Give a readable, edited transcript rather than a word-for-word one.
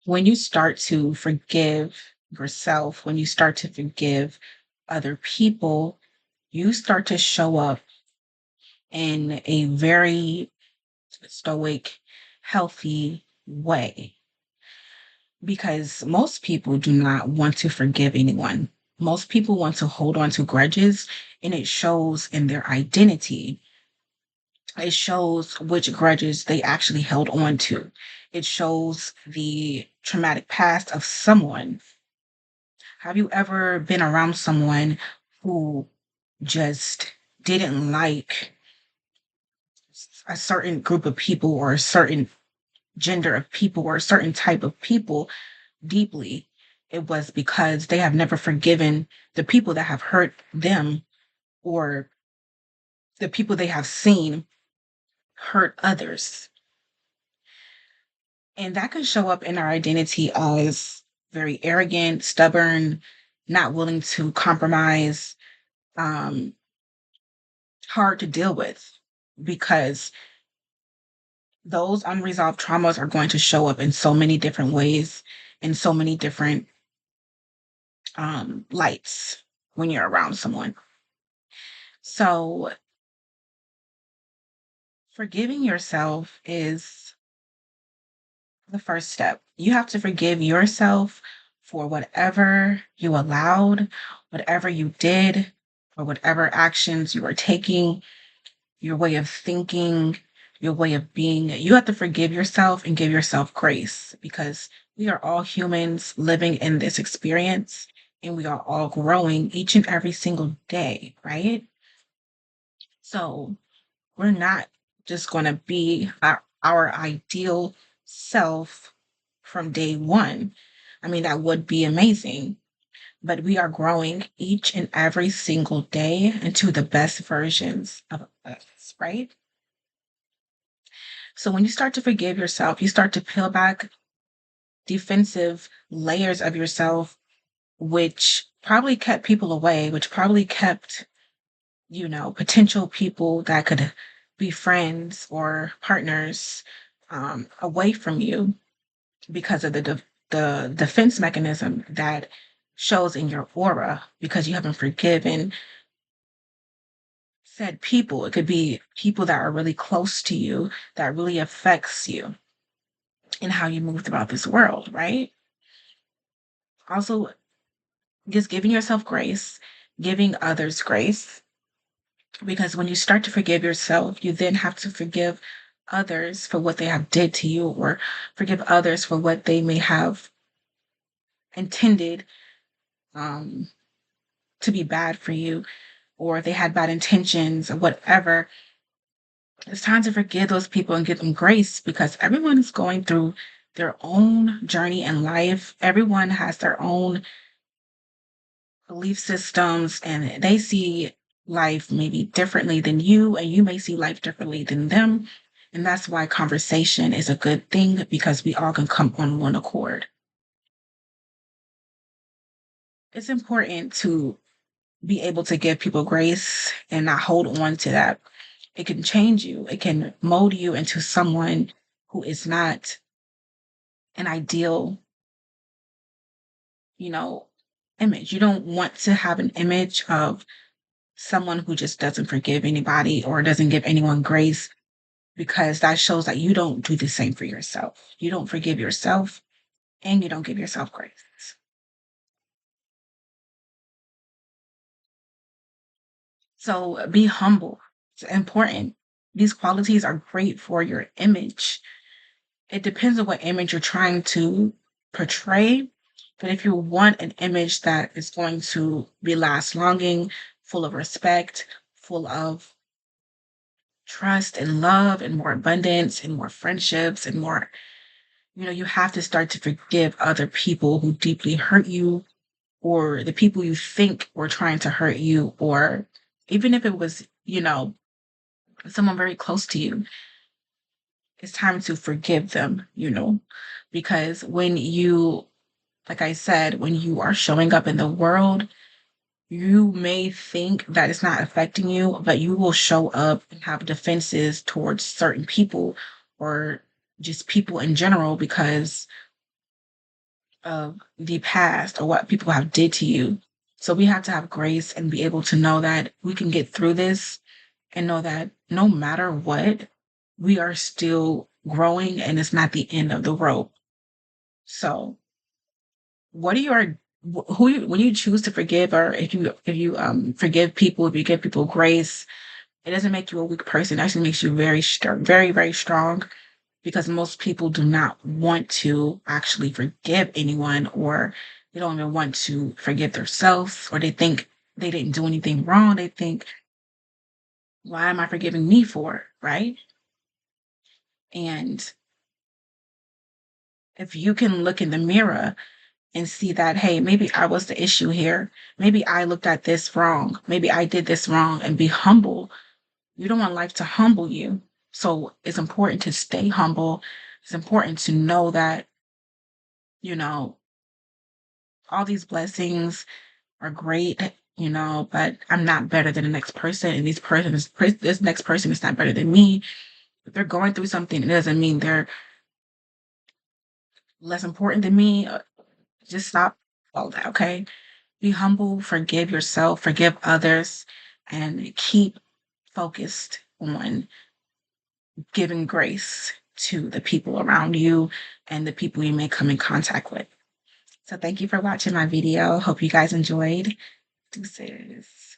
When you start to forgive yourself, when you start to forgive other people, you start to show up in a very stoic, healthy way. Because most people do not want to forgive anyone. Most people want to hold on to grudges, and it shows in their identity. It shows which grudges they actually held on to. It shows the traumatic past of someone. Have you ever been around someone who just didn't like a certain group of people or a certain gender of people or a certain type of people deeply? It was because they have never forgiven the people that have hurt them, or the people they have seen hurt others. And that can show up in our identity as very arrogant, stubborn, not willing to compromise, um, hard to deal with, because those unresolved traumas are going to show up in so many different ways, in so many different lights when you're around someone. So, forgiving yourself is the first step. You have to forgive yourself for whatever you allowed, whatever you did, or whatever actions you were taking, your way of thinking, your way of being. You have to forgive yourself and give yourself grace, because we are all humans living in this experience, and we are all growing each and every single day, right? So we're not just going to be our ideal self from day one. I mean, that would be amazing, but we are growing each and every single day into the best versions of us, right? So when you start to forgive yourself, you start to peel back defensive layers of yourself, which probably kept people away, which probably kept, potential people that could be friends or partners, away from you, because of the defense mechanism that shows in your aura, because you haven't forgiven said people. It could be people that are really close to you, that really affects you and how you move throughout this world, right? Also, just giving yourself grace, giving others grace, because when you start to forgive yourself, you then have to forgive others for what they have did to you, or forgive others for what they may have intended, um, to be bad for you, or they had bad intentions or whatever. It's time to forgive those people and give them grace, because everyone is going through their own journey in life. Everyone has their own belief systems, and they see life maybe differently than you, and you may see life differently than them. And that's why conversation is a good thing, because we all can come on one accord. It's important to be able to give people grace and not hold on to that. It can change you, it can mold you into someone who is not an ideal, you know, image. You don't want to have an image of someone who just doesn't forgive anybody or doesn't give anyone grace, because that shows that you don't do the same for yourself. You don't forgive yourself, and you don't give yourself grace. So be humble. It's important. These qualities are great for your image. It depends on what image you're trying to portray. But if you want an image that is going to be last longing, full of respect, full of trust and love and more abundance and more friendships and more, you have to start to forgive other people who deeply hurt you, or the people you think were trying to hurt you, or even if it was, someone very close to you. It's time to forgive them, because when you, like I said, when you are showing up in the world, you may think that it's not affecting you, but you will show up and have defenses towards certain people, or just people in general, because of the past or what people have did to you. So we have to have grace and be able to know that we can get through this and know that no matter what, we are still growing and it's not the end of the road. So what are your who you, when you choose to forgive, or if you forgive people, if you give people grace, it doesn't make you a weak person. It actually makes you very very very strong, because most people do not want to actually forgive anyone, or they don't even want to forgive themselves, or they think they didn't do anything wrong. They think, why am I forgiving me for, right? And if you can look in the mirror and see that, hey, maybe I was the issue here. Maybe I looked at this wrong. Maybe I did this wrong, and be humble. You don't want life to humble you. So it's important to stay humble. It's important to know that, you know, all these blessings are great, but I'm not better than the next person. And this next person is not better than me. If they're going through something, it doesn't mean they're less important than me. Just stop all that, okay? Be humble, forgive yourself, forgive others, and keep focused on giving grace to the people around you and the people you may come in contact with. So thank you for watching my video. Hope you guys enjoyed. Deuces.